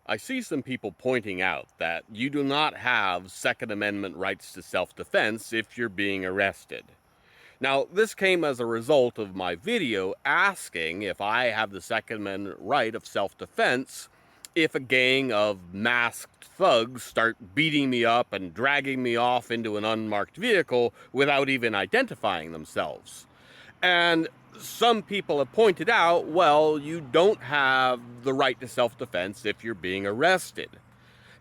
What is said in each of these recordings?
I see some people pointing out that you do not have Second Amendment rights to self-defense if you're being arrested. Now, this came as a result of my video asking if I have the Second Amendment right of self-defense if a gang of masked thugs start beating me up and dragging me off into an unmarked vehicle without even identifying themselves. And some people have pointed out, well, you don't have the right to self-defense if you're being arrested.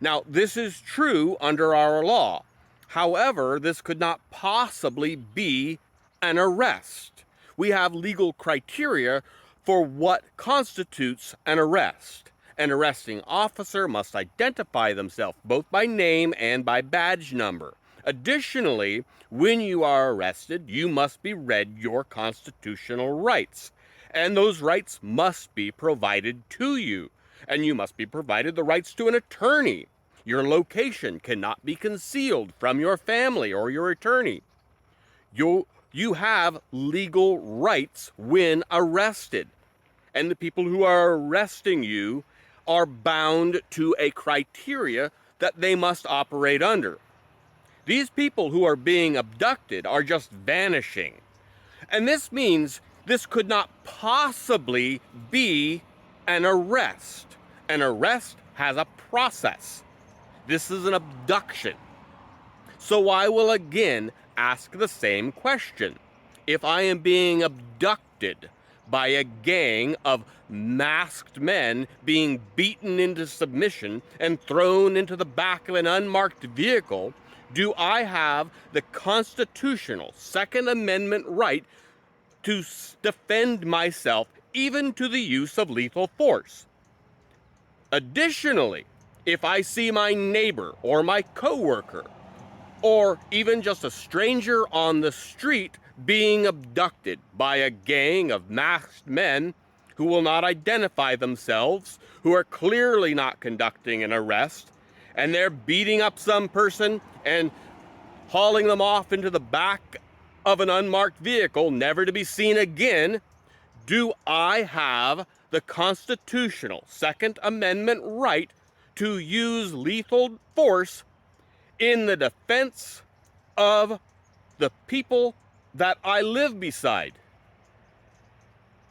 Now, this is true under our law. However, this could not possibly be an arrest. We have legal criteria for what constitutes an arrest. An arresting officer must identify themselves both by name and by badge number. Additionally, when you are arrested, you must be read your constitutional rights, and those rights must be provided to you, and you must be provided the rights to an attorney. Your location cannot be concealed from your family or your attorney. You have legal rights when arrested, and the people who are arresting you are bound to a criteria that they must operate under. These people who are being abducted are just vanishing. And this means this could not possibly be an arrest. An arrest has a process. This is an abduction. So I will again ask the same question. If I am being abducted by a gang of masked men being beaten into submission and thrown into the back of an unmarked vehicle, do I have the constitutional Second Amendment right to defend myself even to the use of lethal force? Additionally, if I see my neighbor or my coworker or even just a stranger on the street being abducted by a gang of masked men who will not identify themselves, who are clearly not conducting an arrest, and they're beating up some person and hauling them off into the back of an unmarked vehicle, never to be seen again, do I have the constitutional Second Amendment right to use lethal force in the defense of the people that I live beside?